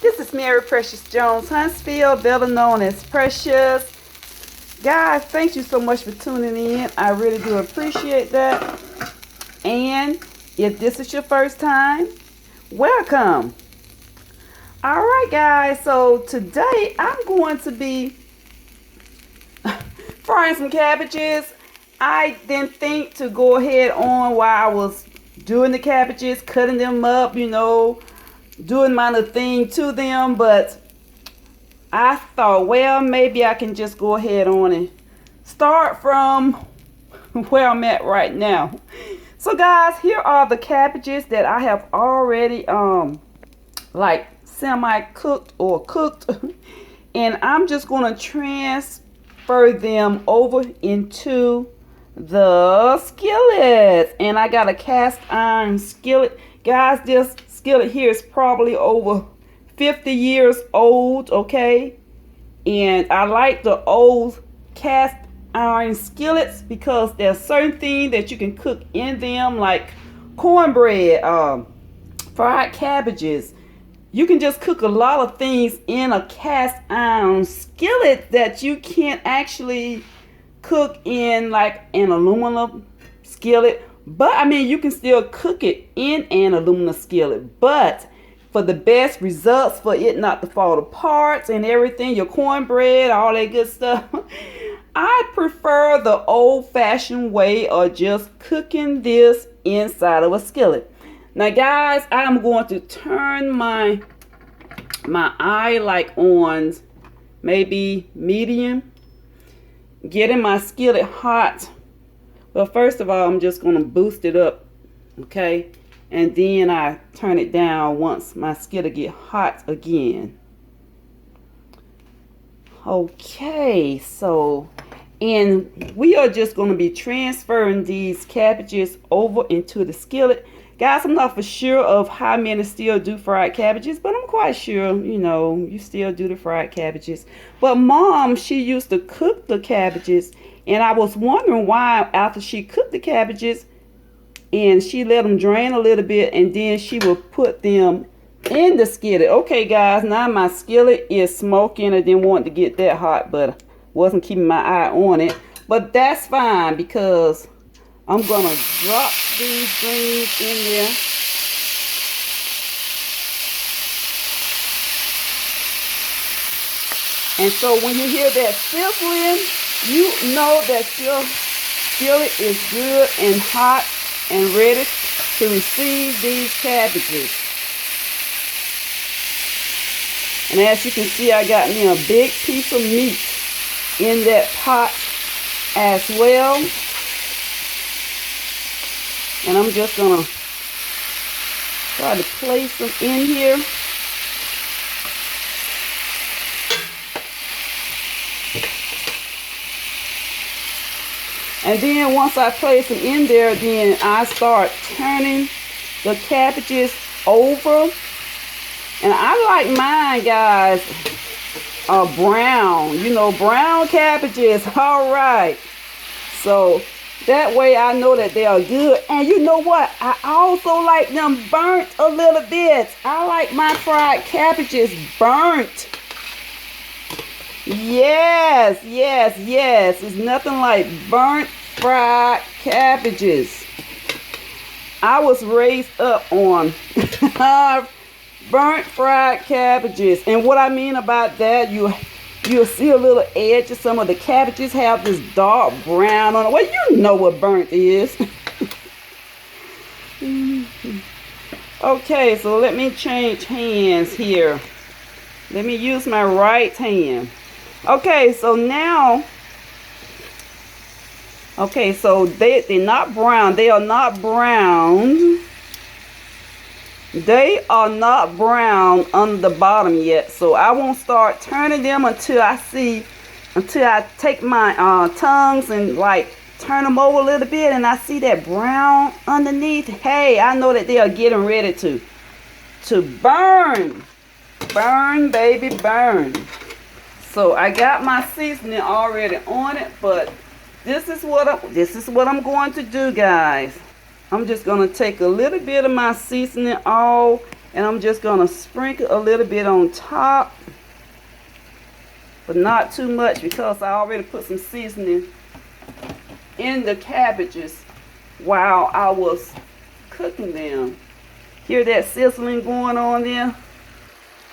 This is Mary Precious Jones Huntsville, better known as Precious. Guys, thank you so much for tuning in. I really do appreciate that. And if this is your first time, welcome. All right, guys. So today I'm going to be frying some cabbages. I didn't think to go ahead on while I was doing the cabbages, cutting them up, doing my little thing to them, but I thought, well, maybe I can just go ahead on and start from where I'm at right now. So guys, here are the cabbages that I have already like semi-cooked or cooked, and I'm just going to transfer them over into the skillet. And I got a cast iron skillet. Guys, this skillet here is probably over 50 years old, okay? And I like the old cast iron skillets because there's certain things that you can cook in them, like cornbread, fried cabbages. You can just cook a lot of things in a cast iron skillet that you can't actually cook in like an aluminum skillet. But I mean, you can still cook it in an aluminum skillet, but for the best results, for it not to fall apart and everything, your cornbread, all that good stuff, I prefer the old-fashioned way of just cooking this inside of a skillet. Now guys, I'm going to turn my eye like on maybe medium, getting my skillet hot. But first of all, I'm just going to boost it up, okay? And then I turn it down once my skillet get hot again. Okay, so, and we are just going to be transferring these cabbages over into the skillet. Guys, I'm not for sure of how many still do fried cabbages, but I'm quite sure, you still do the fried cabbages. But Mom, she used to cook the cabbages, and I was wondering why after she cooked the cabbages and she let them drain a little bit, and then she would put them in the skillet. Okay, guys, now my skillet is smoking. I didn't want to get that hot, but wasn't keeping my eye on it. But that's fine because I'm going to drop these greens in there. And so when you hear that sizzling, you know that your skillet is good and hot and ready to receive these cabbages. And as you can see, I got me a big piece of meat in that pot as well. And I'm just gonna try to place them in here. And then once I place them in there, then I start turning the cabbages over. And I like mine, guys, brown. Brown cabbages. All right. So that way I know that they are good. And you know what? I also like them burnt a little bit. I like my fried cabbages burnt. Yes, yes, yes. It's nothing like burnt fried cabbages. I was raised up on burnt fried cabbages. And what I mean about that, you'll see a little edge of some of the cabbages have this dark brown on it. Well, you know what burnt is. Okay, so let me change hands here. Let me use my right hand. Okay, so now, okay, so they're not brown. They are not browned. They are not brown on the bottom yet. So I won't start turning them until I take my tongues and like turn them over a little bit and I see that brown underneath. Hey, I know that they are getting ready to burn. Burn, baby, burn. So I got my seasoning already on it, but this is what I'm going to do, guys. I'm just going to take a little bit of my seasoning off And I'm just gonna sprinkle a little bit on top, but not too much because I already put some seasoning in the cabbages while I was cooking them. Hear that sizzling going on there?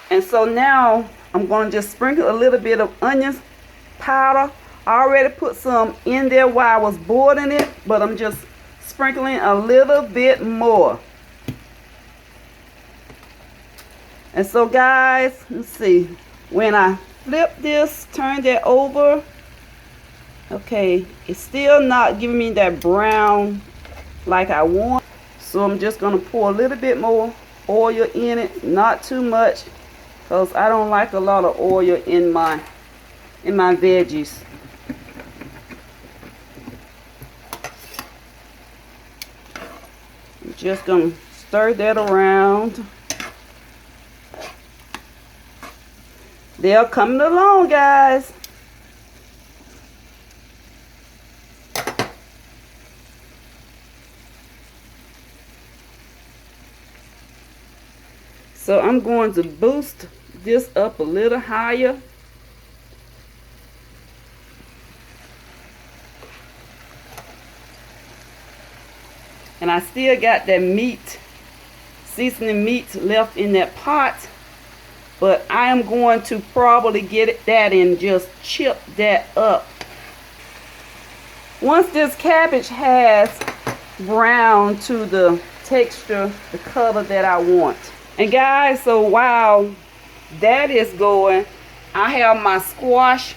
And so now I'm going to just sprinkle a little bit of onion powder. I already put some in there while I was boiling it, but I'm just sprinkling a little bit more. And so guys, let's see, when I flip this, turn that over, okay, it's still not giving me that brown like I want. So I'm just gonna pour a little bit more oil in it, not too much, because I don't like a lot of oil in my veggies. I'm just gonna stir that around. They're coming along, guys. So I'm going to boost this up a little higher. And I still got that meat, seasoning meat left in that pot. But I am going to probably get that and just chip that up. Once this cabbage has browned to the texture, the color that I want. And guys, so while that is going, I have my squash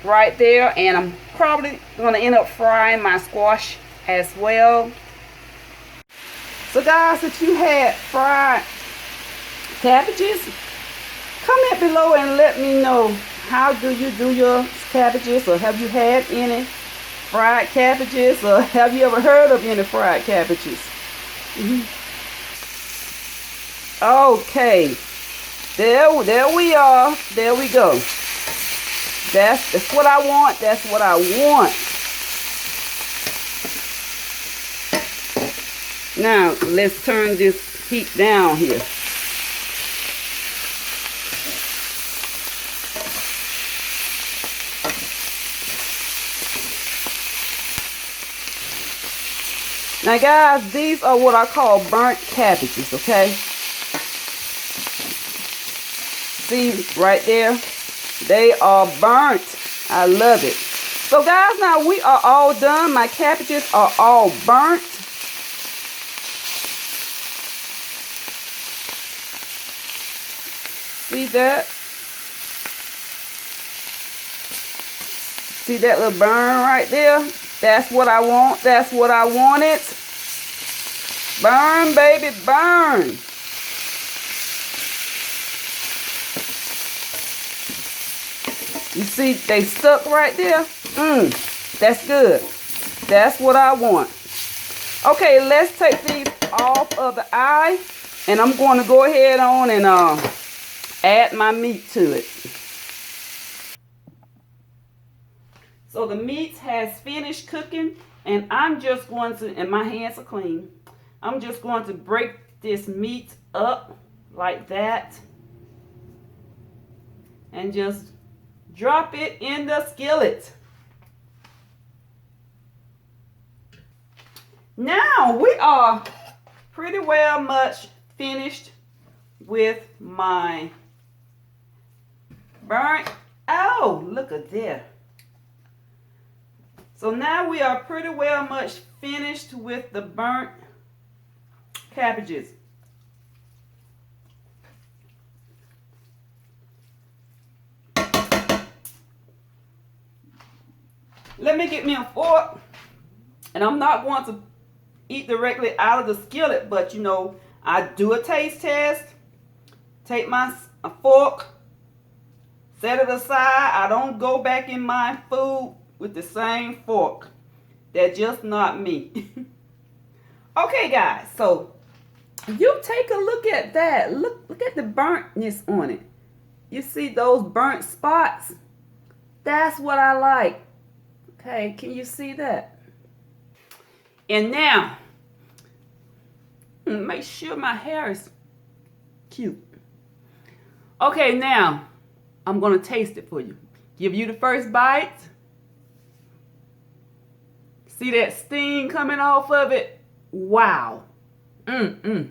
right there, and I'm probably going to end up frying my squash as well. So guys, if you had fried cabbages, comment below and let me know, how do you do your cabbages, or have you had any fried cabbages, or have you ever heard of any fried cabbages? Okay, there we are. There we go. That's what I want. That's what I want. Now let's turn this heat down here. Now guys, these are what I call burnt cabbages, okay? See right there? They are burnt. I love it. So guys, now we are all done. My cabbages are all burnt. See that? See that little burn right there? That's what I want. That's what I wanted. Burn, baby, burn. You see, they stuck right there. That's good. That's what I want. Okay, let's take these off of the eye, and I'm going to go ahead on and add my meat to it. So the meat has finished cooking, and I'm just going to, and my hands are clean, I'm just going to break this meat up like that and just drop it in the skillet. Now we are pretty well much finished with my burnt. Oh, look at there. So now we are pretty well much finished with the burnt cabbages. Let me get me a fork, and I'm not going to eat directly out of the skillet, but you know, I do a taste test, take my fork, set it aside. I don't go back in my food with the same fork. That's just not me. Okay guys, so you take a look at that. Look at the burntness on it. You see those burnt spots? That's what I like. Okay, can you see that? And now, make sure my hair is cute. Okay, now I'm gonna taste it for you. Give you the first bite. See that steam coming off of it? Wow. Mmm.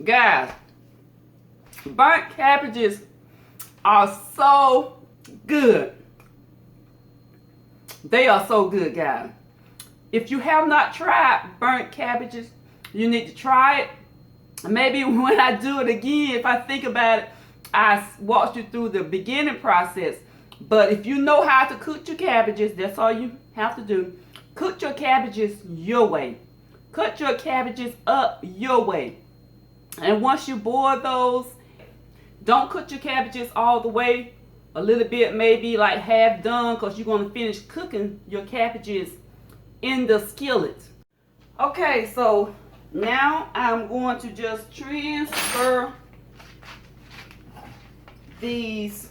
Guys, burnt cabbages are so good. They are so good, guys. If you have not tried burnt cabbages, you need to try it. Maybe when I do it again, if I think about it, I walked you through the beginning process. But if you know how to cook your cabbages, that's all you have to do. Cook your cabbages your way. Cut your cabbages up your way. And once you boil those, don't cook your cabbages all the way. A little bit, maybe like half done, because you're going to finish cooking your cabbages in the skillet. Okay, so now I'm going to just transfer these.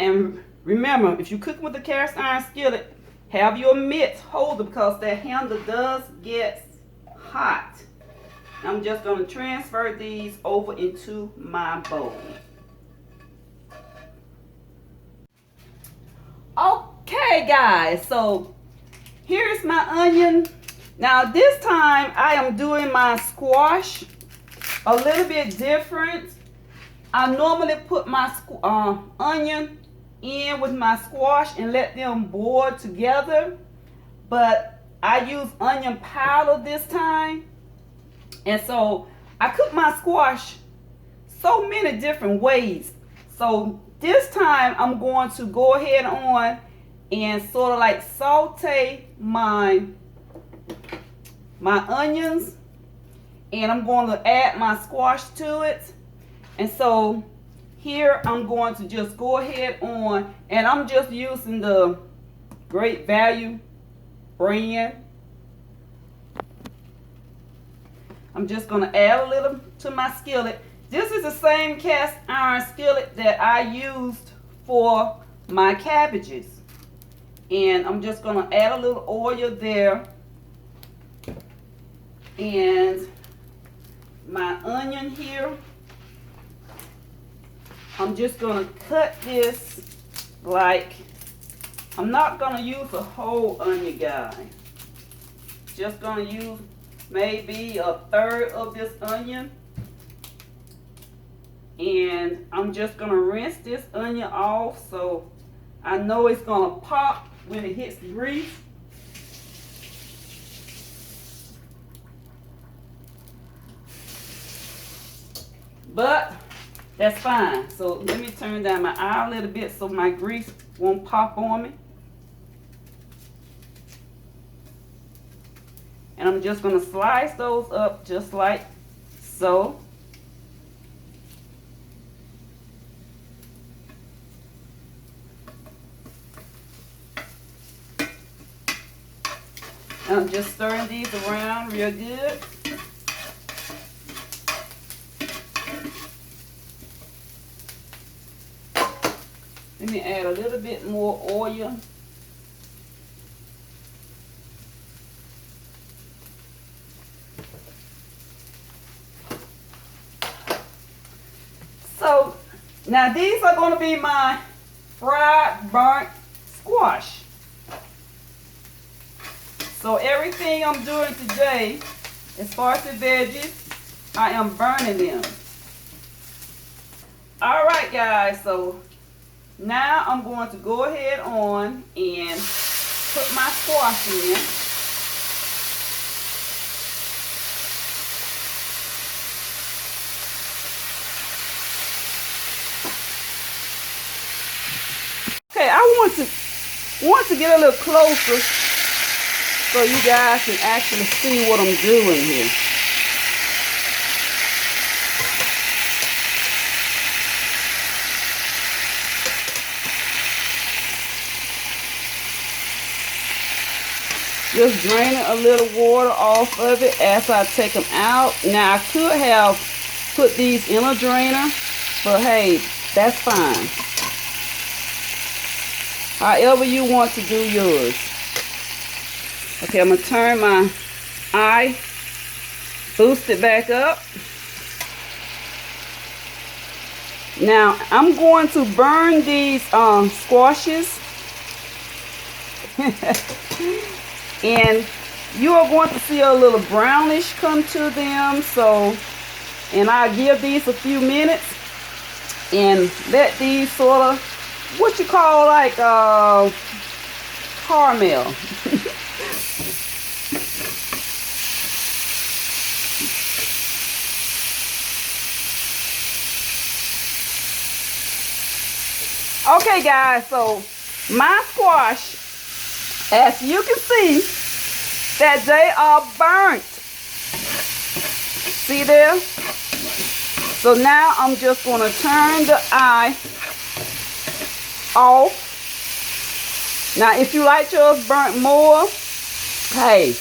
And remember, if you cook with a cast iron skillet, have your mitts hold them, because that handle does get hot. I'm just going to transfer these over into my bowl. Okay, guys, so here's my onion. Now this time I am doing my squash a little bit different. I normally put my onion in with my squash and let them boil together, but I use onion powder this time. And so I cook my squash so many different ways. So this time I'm going to go ahead on and sort of like saute my onions, and I'm going to add my squash to it. And so here I'm going to just go ahead on, and I'm just using the Great Value brand. I'm just going to add a little to my skillet. This is the same cast iron skillet that I used for my cabbages. And I'm just going to add a little oil there. And my onion here, I'm just going to cut this like, I'm not going to use a whole onion, guys. Just going to use maybe a third of this onion. And I'm just going to rinse this onion off so I know it's going to pop when it hits the grease. But that's fine. So let me turn down my eye a little bit so my grease won't pop on me. And I'm just going to slice those up just like so. And I'm just stirring these around real good. Let me add a little bit more oil. So now these are going to be my fried burnt squash. So everything I'm doing today, as far as the veggies, I am burning them. All right, guys, so now I'm going to go ahead on and put my squash in. Okay, I want to get a little closer so you guys can actually see what I'm doing here. Just draining a little water off of it as I take them out. Now I could have put these in a drainer, but hey, that's fine. however you want to do yours. Okay, I'm going to turn my eye, boost it back up. Now, I'm going to burn these squashes. And you are going to see a little brownish come to them. So, and I'll give these a few minutes and let these sort of, what you call like caramel. Okay guys, so my squash, as you can see, that they are burnt. See there? So now I'm just going to turn the eye off. Now if you like yours burnt more, hey,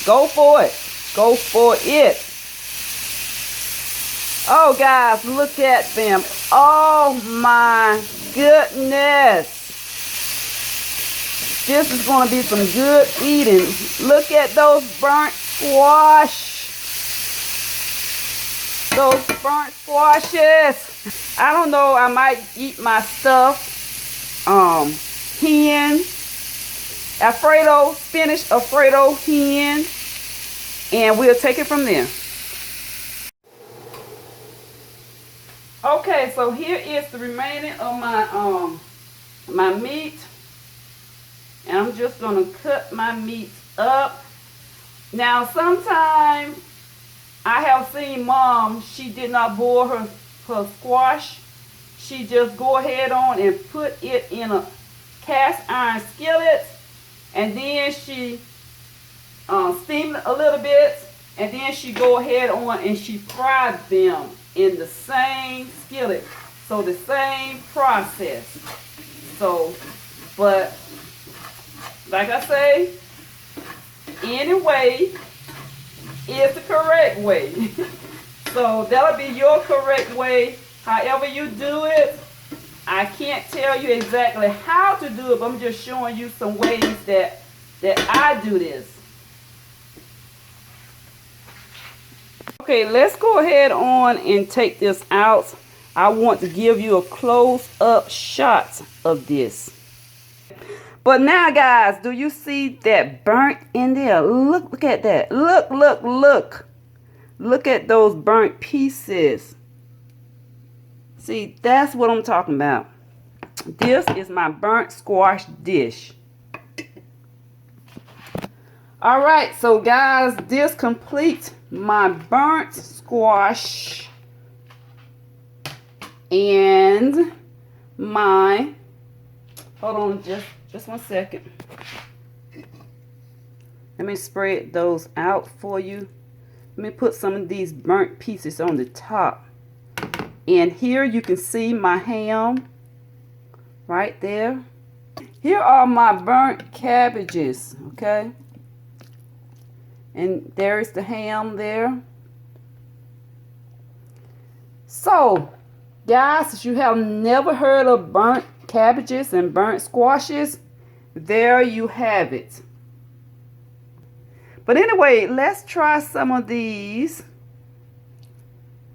go for it. Go for it. Oh guys, look at them. Oh my goodness. This is going to be some good eating. Look at those burnt squash. Those burnt squashes. I don't know, I might eat my stuffed hen, Alfredo, spinach Alfredo hen, and we'll take it from there. Okay, so here is the remaining of my my meat, and I'm just gonna cut my meat up. Now, sometimes I have seen Mom, she did not boil her squash. She just go ahead on and put it in a cast iron skillet, and then she steam it a little bit, and then she go ahead on and she fried them in the same skillet. So the same process. So, but like I say, any way is the correct way. So that'll be your correct way. However you do it, I can't tell you exactly how to do it, but I'm just showing you some ways that I do this. Okay, let's go ahead on and take this out. I want to give you a close-up shot of this. But now, guys, do you see that burnt in there? Look at that. Look. Look at those burnt pieces. See, that's what I'm talking about. This is my burnt squash dish. All right, so guys, this completes my burnt squash and my, hold on just 1 second. Let me spread those out for you. Let me put some of these burnt pieces on the top. And here you can see my ham right there. Here are my burnt cabbages, okay? And there is the ham there. So, guys, if you have never heard of burnt cabbages and burnt squashes, there you have it. But anyway, let's try some of these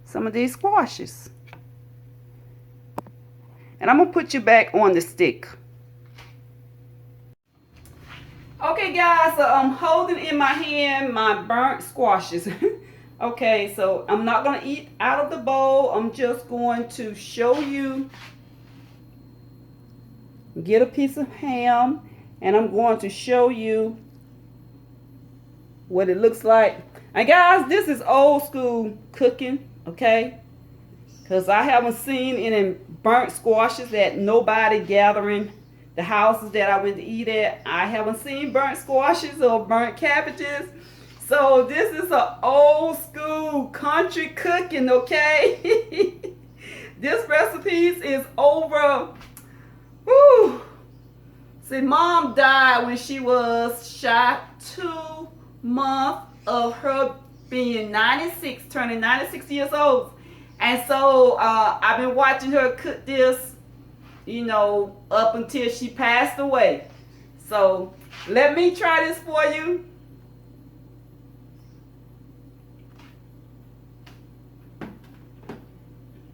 squashes. And I'm going to put you back on the stick. Okay, guys, so I'm holding in my hand my burnt squashes. Okay, so I'm not going to eat out of the bowl. I'm just going to show you. Get a piece of ham, and I'm going to show you what it looks like. And guys, this is old school cooking, okay? Because I haven't seen any burnt squashes at nobody gathering. The houses that I went to eat at, I haven't seen burnt squashes or burnt cabbages. So this is an old school country cooking, okay? This recipe is over. Woo. See, Mom died when she was shy 2 months of her being 96, turning 96 years old. And so I've been watching her cook this you know, up until she passed away. So let me try this for you.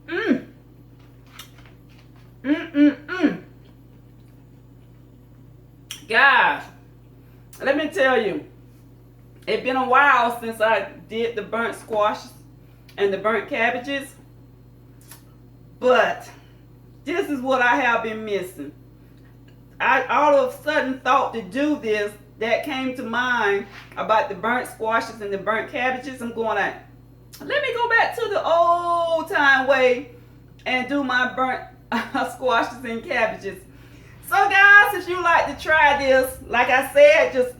Mmm. Mmm. Guys, let me tell you, it's been a while since I did the burnt squashes and the burnt cabbages, but this is what I have been missing. I all of a sudden thought to do this. That came to mind about the burnt squashes and the burnt cabbages. I'm going to let me go back to the old time way and do my burnt squashes and cabbages. So guys, if you like to try this, like I said, just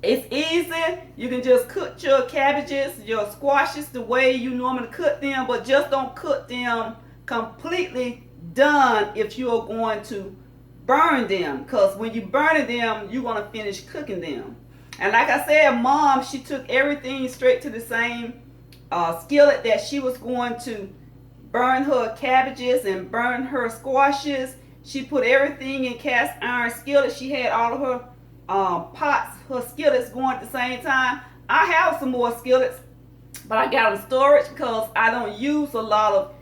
it's easy. You can just cook your cabbages, your squashes the way you normally cook them, but just don't cook them completely done if you are going to burn them, because when you burn them, you're going to finish cooking them. And like I said, Mom, she took everything straight to the same skillet that she was going to burn her cabbages and burn her squashes. She put everything in cast iron skillet. She had all of her pots, her skillets going at the same time. I have some more skillets, but I got them storage because I don't use a lot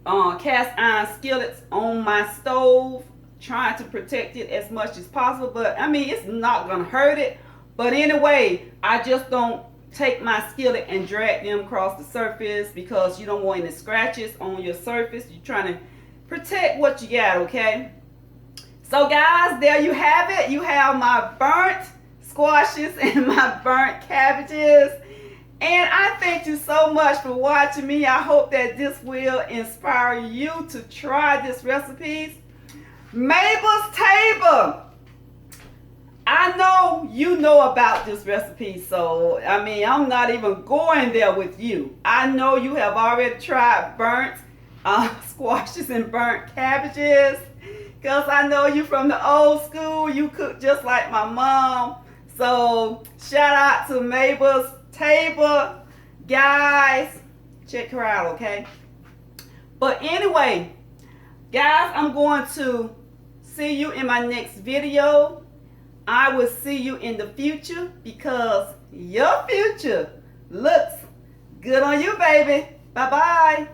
of cast iron skillets on my stove, trying to protect it as much as possible. But I mean, it's not gonna hurt it. But anyway, I just don't take my skillet and drag them across the surface because you don't want any scratches on your surface. You're trying to protect what you got, okay? So guys, there you have it. You have my burnt squashes and my burnt cabbages. And I thank you so much for watching me. I hope that this will inspire you to try this recipe. Mabel's Table. I know you know about this recipe, so I mean, I'm not even going there with you. I know you have already tried burnt squashes and burnt cabbages, because I know you from the old school. You cook just like my mom. So shout out to Mabel's Table. Guys, check her out, okay? But anyway, guys, I'm going to see you in my next video. I will see you in the future because your future looks good on you, baby. Bye-bye.